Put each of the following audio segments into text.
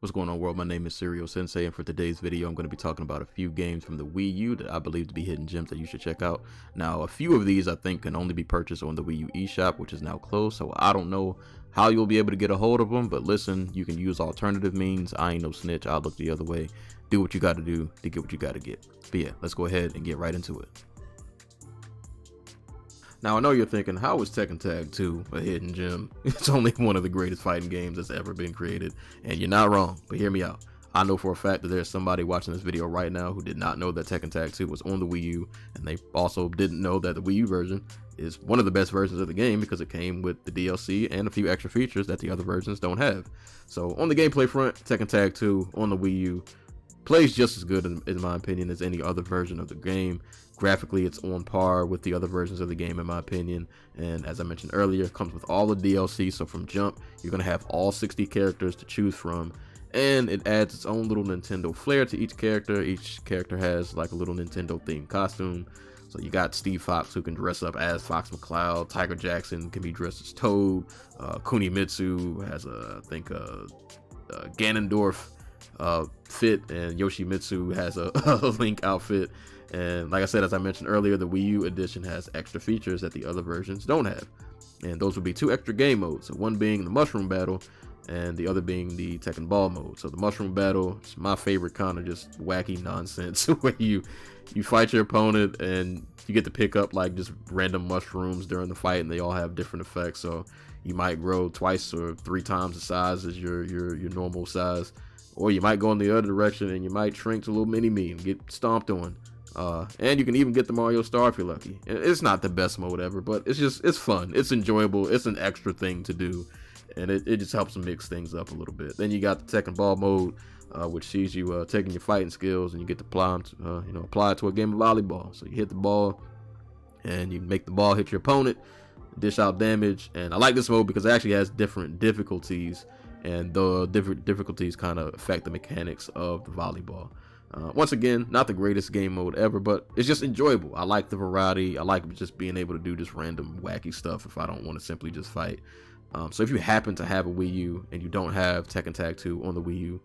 What's going on, world? My name is Serial Sensei, and for today's video I'm going to be talking about a few games from the Wii U that I believe to be hidden gems that you should check out. Now, a few of these I think can only be purchased on the Wii U eShop, which is now closed, so I don't know how you'll be able to get a hold of them, but listen, you can use alternative means. I ain't no snitch. I'll look the other way. Do what you got to do to get what you got to get. But yeah, let's go ahead and get right into it. Now, I know you're thinking, how is Tekken Tag 2 a hidden gem? It's only one of the greatest fighting games that's ever been created, and you're not wrong, but hear me out. I know for a fact that there's somebody watching this video right now who did not know that Tekken Tag 2 was on the Wii U, and they also didn't know that the Wii U version is one of the best versions of the game because it came with the DLC and a few extra features that the other versions don't have. So on the gameplay front, Tekken Tag 2 on the Wii U plays just as good in my opinion as any other version of the game. Graphically, it's on par with the other versions of the game in my opinion, and as I mentioned earlier, it comes with all the DLC. So from jump, you're gonna have all 60 characters to choose from, and it adds its own little Nintendo flair to each character. Each character has like a little Nintendo themed costume. So you got Steve Fox, who can dress up as Fox McCloud. Tiger Jackson can be dressed as Toad. Kunimitsu has I think Ganondorf fit, and Yoshimitsu has a Link outfit. And like I said, as I mentioned earlier, the Wii U Edition has extra features that the other versions don't have, and those would be two extra game modes, so one being the Mushroom Battle and the other being the Tekken Ball mode. So the Mushroom Battle is my favorite kind of just wacky nonsense where you fight your opponent and you get to pick up like just random mushrooms during the fight, and they all have different effects. So you might grow twice or three times the size as your normal size, or you might go in the other direction and you might shrink to a little mini-me and get stomped on. And you can even get the Mario Star if you're lucky. It's not the best mode ever, but it's fun. It's enjoyable. It's an extra thing to do, and it just helps to mix things up a little bit. Then you got the Tekken Ball mode, which sees you taking your fighting skills and you get to apply it to a game of volleyball. So you hit the ball and you make the ball hit your opponent, dish out damage. And I like this mode because it actually has different difficulties, and the different difficulties kind of affect the mechanics of the volleyball. Once again, not the greatest game mode ever, but it's just enjoyable. I like the variety. I like just being able to do just random wacky stuff if I don't want to simply just fight. So if you happen to have a Wii U and you don't have Tekken Tag 2 on the Wii U,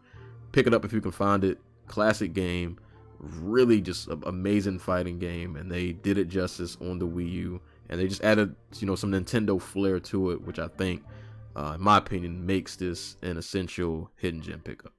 pick it up if you can find it. Classic game, really just an amazing fighting game, and they did it justice on the Wii U, and they just added some Nintendo flair to it, which I think, in my opinion, makes this an essential hidden gem pickup.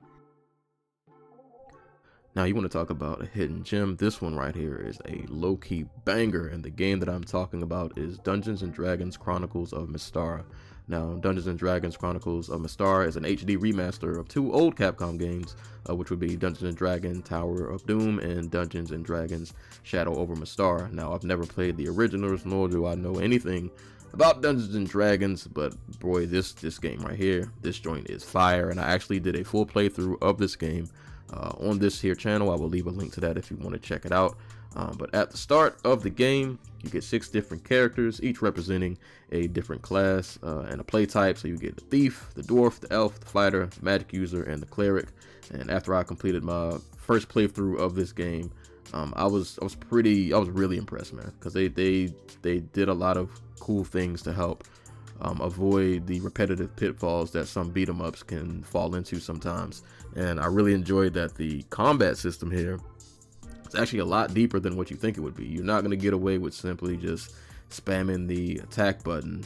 Now, you want to talk about a hidden gem? This one right here is a low-key banger, and the game that I'm talking about is Dungeons & Dragons Chronicles of Mystara. Now, Dungeons & Dragons Chronicles of Mystara is an HD remaster of two old Capcom games, which would be Dungeons & Dragons Tower of Doom and Dungeons & Dragons Shadow over Mystara. Now, I've never played the originals, nor do I know anything about Dungeons & Dragons, but boy, this game right here, this joint is fire, and I actually did a full playthrough of this game on this here channel. I will leave a link to that if you want to check it out. But at the start of the game, you get 6 different characters, each representing a different class and a play type. So you get the thief, the dwarf, the elf, the fighter, the magic user, and the cleric. And after I completed my first playthrough of this game, I was really impressed, man, because they did a lot of cool things to help avoid the repetitive pitfalls that some beat 'em ups can fall into sometimes. And I really enjoyed that the combat system here is actually a lot deeper than what you think it would be. You're not going to get away with simply just spamming the attack button.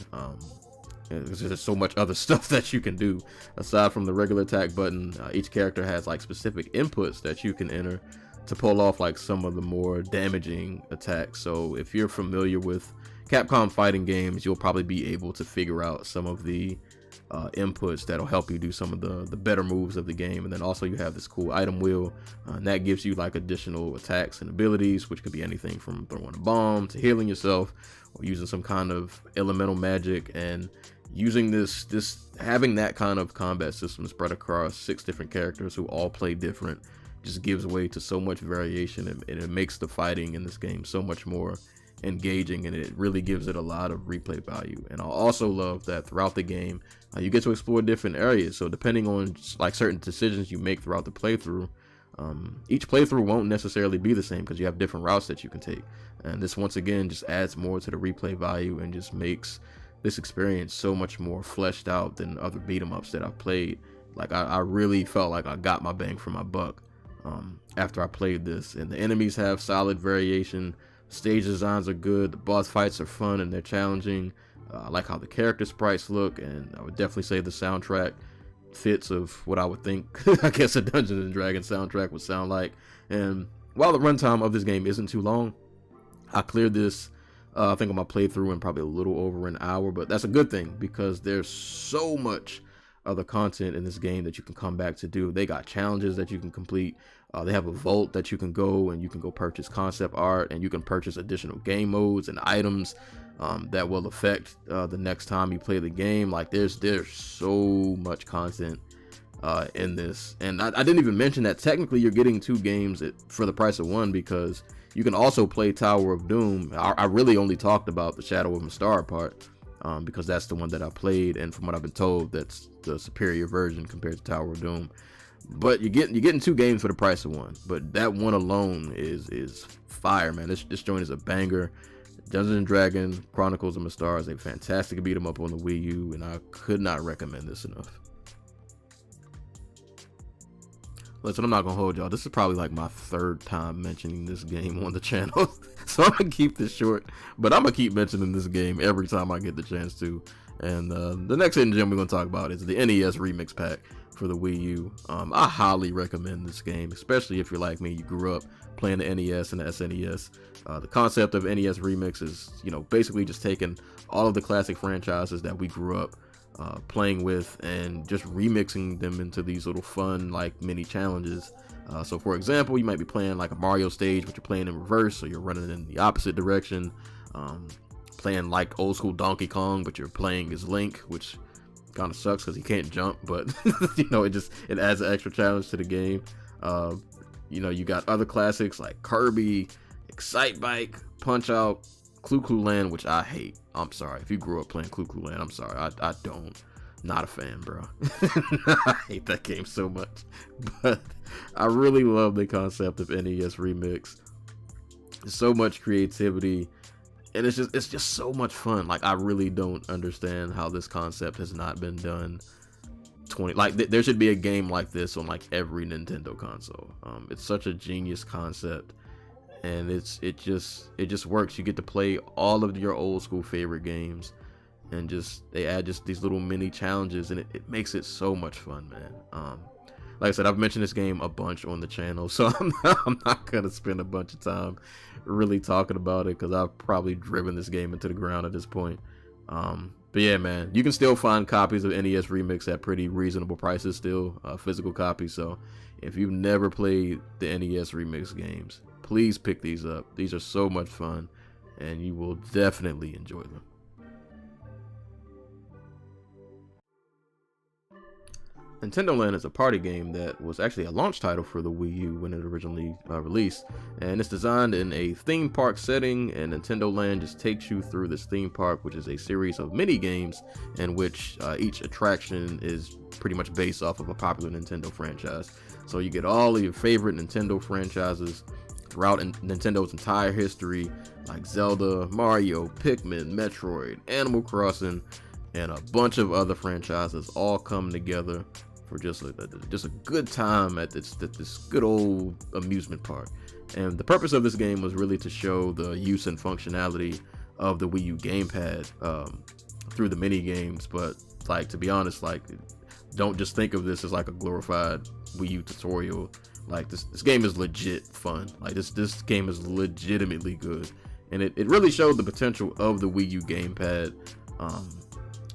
There's so much other stuff that you can do aside from the regular attack button. Each character has like specific inputs that you can enter to pull off like some of the more damaging attacks. So if you're familiar with Capcom fighting games, you'll probably be able to figure out some of the inputs that'll help you do some of the better moves of the game. And then also you have this cool item wheel, and that gives you like additional attacks and abilities, which could be anything from throwing a bomb to healing yourself or using some kind of elemental magic. And using having that kind of combat system spread across 6 different characters who all play different just gives way to so much variation, and it makes the fighting in this game so much more engaging, and it really gives it a lot of replay value. And I also love that throughout the game you get to explore different areas. So depending on like certain decisions you make throughout the playthrough, each playthrough won't necessarily be the same because you have different routes that you can take, and this once again just adds more to the replay value and just makes this experience so much more fleshed out than other beat 'em ups that I've played. Like I really felt like I got my bang for my buck after I played this. And the enemies have solid variation. Stage designs are good. The boss fights are fun and they're challenging. I like how the character sprites look, and I would definitely say the soundtrack fits of what I would think I guess a Dungeons and Dragons soundtrack would sound like. And while the runtime of this game isn't too long, I cleared this I think on my playthrough in probably a little over an hour, but that's a good thing because there's so much other content in this game that you can come back to do. They got challenges that you can complete. They have a vault that you can go and you can go purchase concept art, and you can purchase additional game modes and items that will affect the next time you play the game. Like there's so much content in this, and I didn't even mention that technically you're getting 2 games for the price of 1, because you can also play Tower of Doom. I really only talked about the Shadow of Mystara part because that's the one that I played, and from what I've been told, that's the superior version compared to Tower of Doom. But you're getting 2 games for the price of 1. But that one alone is fire, man. This joint is a banger. Dungeons and Dragons Chronicles of Mystara is a fantastic beat 'em up on the Wii U, and I could not recommend this enough. Listen, I'm not gonna hold y'all. This is probably like my 3rd time mentioning this game on the channel, so I'm gonna keep this short. But I'm gonna keep mentioning this game every time I get the chance to. And the next hidden gem we're gonna talk about is the NES Remix Pack for the Wii U. I highly recommend this game, especially if you're like me. You grew up playing the NES and the SNES. The concept of NES Remix is, basically just taking all of the classic franchises that we grew up playing with and just remixing them into these little fun like mini challenges. So for example, you might be playing like a Mario stage, but you're playing in reverse, so you're running in the opposite direction. Playing like old school Donkey Kong, but you're playing as Link, which kind of sucks because he can't jump, but it adds an extra challenge to the game. You got other classics like Kirby, Excite Bike, Punch Out, Clue Clue Land, which I hate. I'm sorry if you grew up playing Clue Clue Land. I'm sorry, I don't. Not a fan, bro. I hate that game so much. But I really love the concept of NES Remix. There's so much creativity, and it's just so much fun. Like I really don't understand how this concept has not been done. There should be a game like this on like every Nintendo console. It's such a genius concept, and it just works. You get to play all of your old school favorite games, and they add just these little mini challenges, and it makes it so much fun, man. Like I said, I've mentioned this game a bunch on the channel, so I'm not gonna spend a bunch of time really talking about it because I've probably driven this game into the ground at this point. But yeah, man, you can still find copies of NES Remix at pretty reasonable prices still, physical copies. So if you've never played the NES Remix games, please pick these up. These are so much fun, and you will definitely enjoy them. Nintendo Land is a party game that was actually a launch title for the Wii U when it originally released, and it's designed in a theme park setting, and Nintendo Land just takes you through this theme park, which is a series of mini games in which each attraction is pretty much based off of a popular Nintendo franchise. So you get all of your favorite Nintendo franchises throughout Nintendo's entire history, like Zelda, Mario, Pikmin, Metroid, Animal Crossing, and a bunch of other franchises all come together for just a good time at this good old amusement park. And the purpose of this game was really to show the use and functionality of the Wii U gamepad through the mini games. But like, to be honest, like, don't just think of this as like a glorified Wii U tutorial. Like this game is legit fun. Like this game is legitimately good, and it really showed the potential of the Wii U gamepad,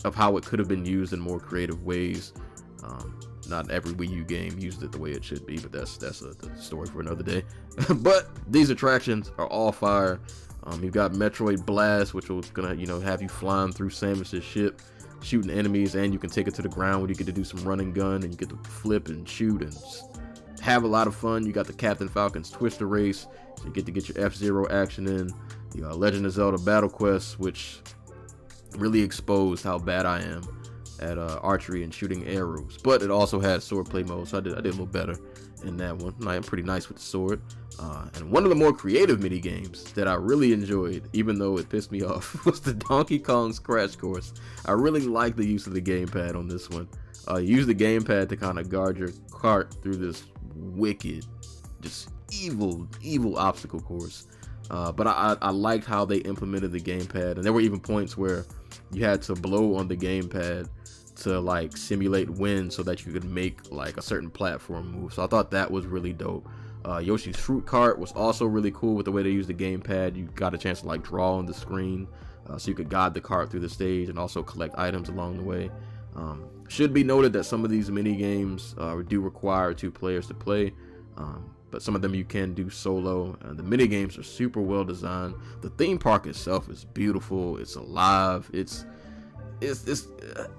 of how it could have been used in more creative ways. Not every Wii U game used it the way it should be, but that's a story for another day. But these attractions are all fire. You've got Metroid Blast, which will have you flying through Samus's ship, shooting enemies, and you can take it to the ground where you get to do some run and gun, and you get to flip and shoot and have a lot of fun. You got the Captain Falcon's Twister Race, so you get to get your F-Zero action in. You got Legend of Zelda Battle Quest, which really exposed how bad I am at archery and shooting arrows, but it also had sword play mode, so I did a little better in that one. I'm pretty nice with the sword. And one of the more creative mini games that I really enjoyed, even though it pissed me off, was the Donkey Kong's Crash Course. I really like the use of the gamepad on this one. Use the gamepad to kind of guard your cart through this wicked, just evil obstacle course. But I liked how they implemented the gamepad, and there were even points where you had to blow on the gamepad to like simulate wind so that you could make like a certain platform move. So I thought that was really dope. Yoshi's Fruit Cart was also really cool with the way they used the gamepad. You got a chance to like draw on the screen, so you could guide the cart through the stage and also collect items along the way. Should be noted that some of these mini games do require 2 players to play, but some of them you can do solo. The mini games are super well designed. The theme park itself is beautiful. It's alive. It's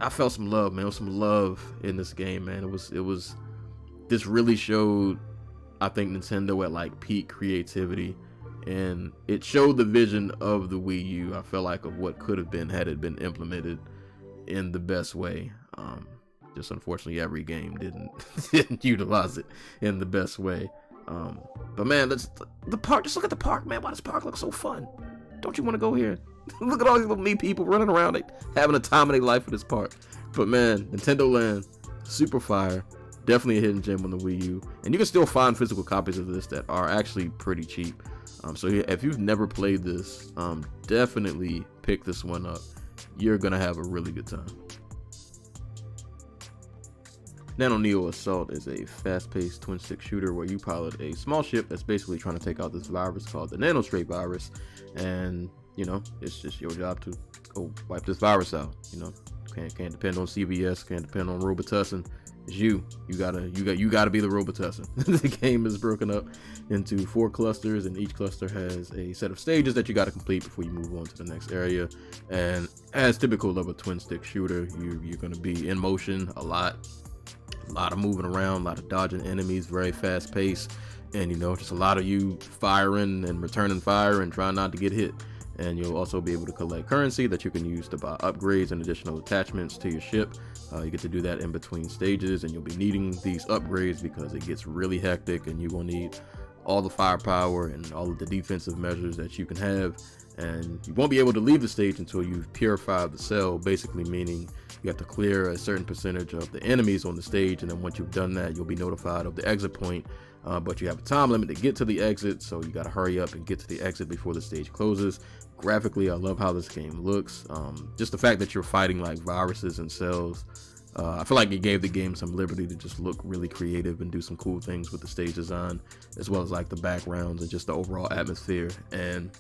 I felt some love, man. There was some love in this game, man. It was this really showed, I think, Nintendo at like peak creativity, and it showed the vision of the Wii U, I feel like, of what could have been had it been implemented in the best way. Just unfortunately every game didn't utilize it in the best way. But man, the park, just look at the park, man. Why does the park look so fun? Don't you want to go here? Look at all these little me people running around, like, having a time of their life at this park. But man, Nintendo Land, super fire. Definitely a hidden gem on the Wii U. And you can still find physical copies of this that are actually pretty cheap. So if you've never played this, definitely pick this one up. You're gonna have a really good time. Nano Neo Assault is a fast-paced twin-stick shooter where you pilot a small ship that's basically trying to take out this virus called the Nanostray virus, and you know, it's just your job to go wipe this virus out. You know, can't depend on CBS, can't depend on Robitussin. It's you gotta be the Robitussin. The game is broken up into 4 clusters, and each cluster has a set of stages that you gotta complete before you move on to the next area. And as typical of a twin-stick shooter, you're gonna be in motion a lot of moving around, a lot of dodging enemies, very fast paced, and you know, just a lot of you firing and returning fire and trying not to get hit. And you'll also be able to collect currency that you can use to buy upgrades and additional attachments to your ship. You get to do that in between stages, and you'll be needing these upgrades because it gets really hectic, and you will need all the firepower and all of the defensive measures that you can have. And you won't be able to leave the stage until you've purified the cell, basically meaning you have to clear a certain percentage of the enemies on the stage, and then once you've done that, you'll be notified of the exit point. But you have a time limit to get to the exit, so you got to hurry up and get to the exit before the stage closes. Graphically, I love how this game looks. Just the fact that you're fighting like viruses and cells, I feel like it gave the game some liberty to just look really creative and do some cool things with the stage design, as well as like the backgrounds and just the overall atmosphere. And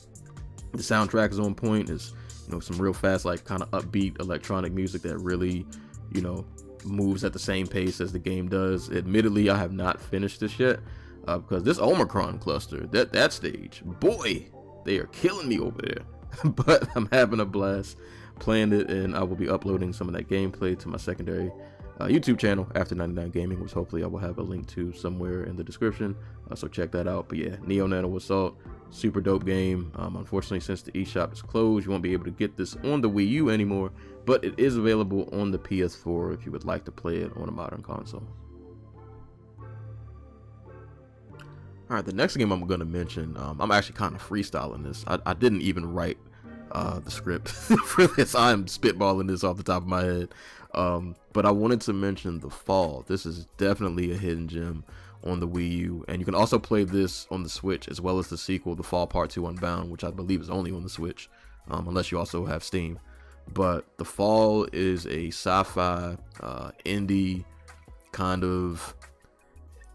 the soundtrack is on point. It's, you know, some real fast, like kind of upbeat electronic music that really, you know, moves at the same pace as the game does. Admittedly, I have not finished this yet because this Omicron cluster, that stage, boy, they are killing me over there. But I'm having a blast playing it, and I will be uploading some of that gameplay to my secondary YouTube channel, After 99 Gaming, which hopefully I will have a link to somewhere in the description. So check that out. But yeah, Nano Assault, super dope game. Unfortunately, since the eShop is closed, you won't be able to get this on the Wii U anymore, but it is available on the PS4 if you would like to play it on a modern console. Alright, the next game I'm going to mention, I'm actually kind of freestyling this. I didn't even write the script for this. I am spitballing this off the top of my head. But I wanted to mention The Fall. This is definitely a hidden gem on the Wii U, and you can also play this on the Switch, as well as the sequel, The Fall Part 2 Unbound, which I believe is only on the Switch, unless you also have Steam. But The Fall is a sci-fi indie kind of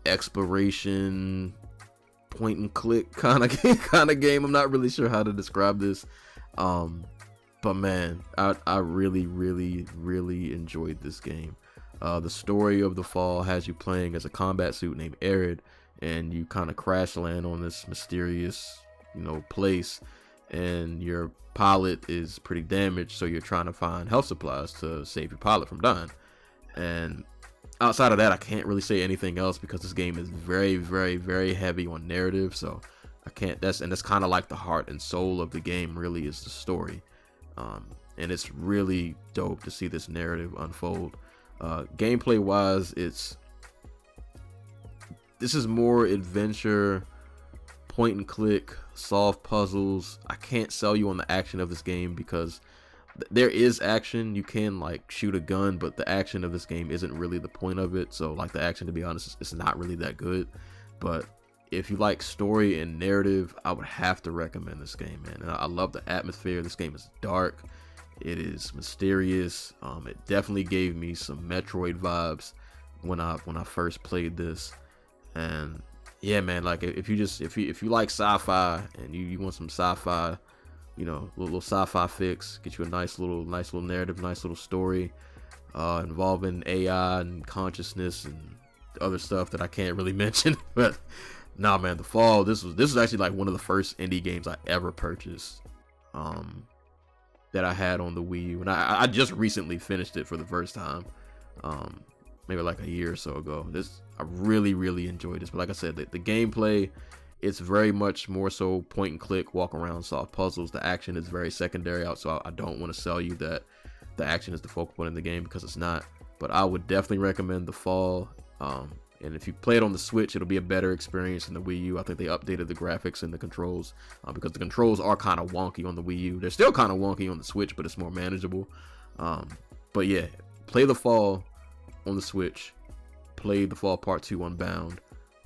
exploration point and click kind of game. I'm not really sure how to describe this, but man, I really enjoyed this game. The story of The Fall has you playing as a combat suit named Arid, and you kind of crash land on this mysterious, you know, place, and your pilot is pretty damaged, so you're trying to find health supplies to save your pilot from dying. And outside of that, I can't really say anything else because this game is very heavy on narrative, so I can't. That's kind of like the heart and soul of the game, really, is the story. and it's really dope to see this narrative unfold. Gameplay wise, this is more adventure, point and click, solve puzzles. I can't sell you on the action of this game because there is action. You can like shoot a gun, but the action of this game isn't really the point of it. So like the action, to be honest, it's not really that good. But if you like story and narrative, I would have to recommend this game, man. And I love the atmosphere. This game is dark. It is mysterious. It definitely gave me some Metroid vibes when I first played this. And yeah, man, like if you like sci-fi and you want some sci-fi, you know, little sci-fi fix, get you a nice little narrative, nice little story involving AI and consciousness and other stuff that I can't really mention. But nah, man, The Fall, this was actually like one of the first indie games I ever purchased that I had on the Wii U, and I just recently finished it for the first time, maybe like a year or so ago. I really enjoyed this. But like I said, the gameplay, it's very much more so point and click, walk around, solve puzzles. The action is very secondary out, so I don't want to sell you that the action is the focal point in the game, because it's not. But I would definitely recommend The Fall. And if you play it on the Switch, it'll be a better experience than the Wii U. I think they updated the graphics and the controls because the controls are kind of wonky on the Wii U. They're still kind of wonky on the Switch, but it's more manageable. But yeah, play The Fall on the Switch. Play The Fall Part 2 Unbound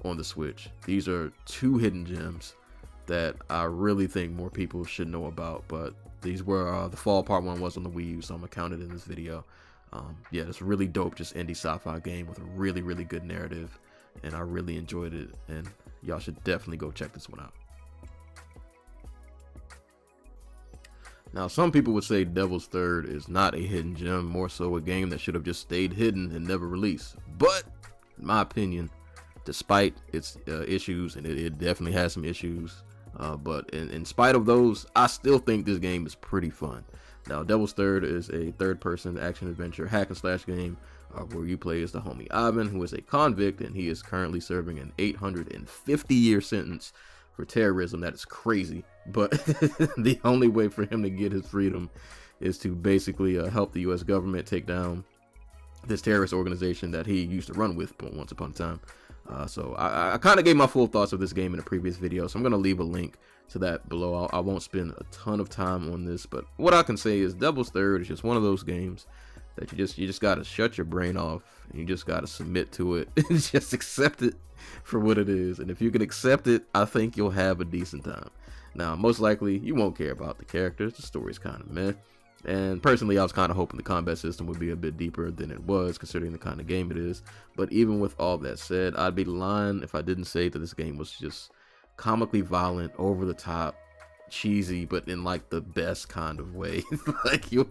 on the Switch. These are two hidden gems that I really think more people should know about. But these were The Fall Part 1 was on the Wii U, so I'm gonna count it in this video. Yeah, it's a really dope, just indie sci-fi game with a really good narrative, and I really enjoyed it, and y'all should definitely go check this one out. Now, some people would say Devil's Third is not a hidden gem, more so a game that should have just stayed hidden and never released. But in my opinion, despite its issues, and it definitely has some issues, but in spite of those, I still think this game is pretty fun. Now, Devil's Third is a third-person action-adventure hack-and-slash game where you play as the homie Ivan, who is a convict, and he is currently serving an 850-year sentence for terrorism. That is crazy, but the only way for him to get his freedom is to basically help the U.S. government take down this terrorist organization that he used to run with once upon a time. So I kind of gave my full thoughts of this game in a previous video, so I'm going to leave a link to that below. I won't spend a ton of time on this, but what I can say is Devil's Third is just one of those games that you just got to shut your brain off, and you just got to submit to it and just accept it for what it is. And if you can accept it, I think you'll have a decent time. Now, most likely you won't care about the characters. The story's kind of meh. And personally, I was kind of hoping the combat system would be a bit deeper than it was, considering the kind of game it is. But even with all that said, I'd be lying if I didn't say that this game was just comically violent, over the top, cheesy, but in like the best kind of way. Like you'll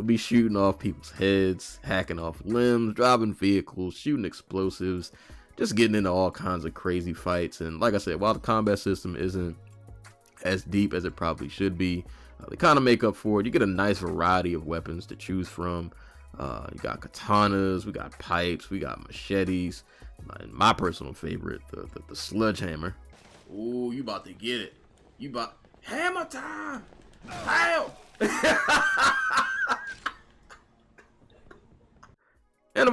be shooting off people's heads, hacking off limbs, driving vehicles, shooting explosives, just getting into all kinds of crazy fights. And like I said, while the combat system isn't as deep as it probably should be, they kind of make up for it. You get a nice variety of weapons to choose from. You got katanas, we got pipes, we got machetes. My personal favorite, the sledgehammer. Ooh, you about to get it. You about hammer time. Pow! And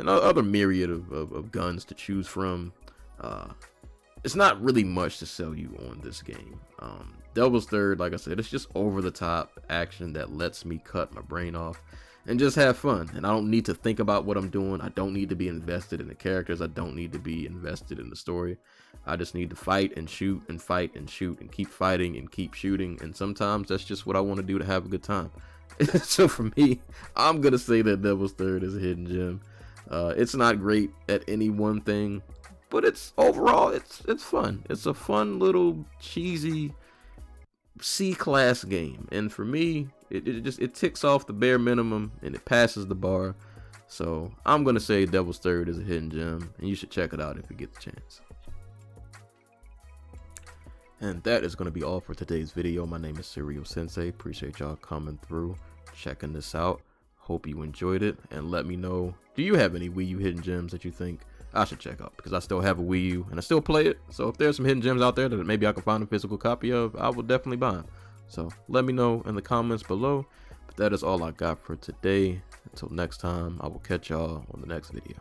other myriad of guns to choose from. It's not really much to sell you on this game. Devil's Third, like I said, it's just over the top action that lets me cut my brain off and just have fun. And I don't need to think about what I'm doing. I don't need to be invested in the characters. I don't need to be invested in the story. I just need to fight and shoot and fight and shoot and keep fighting and keep shooting. And sometimes that's just what I want to do to have a good time. So for me, I'm gonna say that Devil's Third is a hidden gem. It's not great at any one thing, but it's overall it's fun. It's a fun little cheesy C-class game, and for me, it ticks off the bare minimum and it passes the bar. So I'm gonna say Devil's Third is a hidden gem, and you should check it out if you get the chance. And that is going to be all for today's video. My name is Serial Sensei. Appreciate y'all coming through, checking this out. Hope you enjoyed it, and let me know, do you have any Wii U hidden gems that you think I should check out? Because I still have a Wii U and I still play it. So if there's some hidden gems out there that maybe I can find a physical copy of, I will definitely buy them. So let me know in the comments below. But that is all I got for today. Until next time, I will catch y'all on the next video.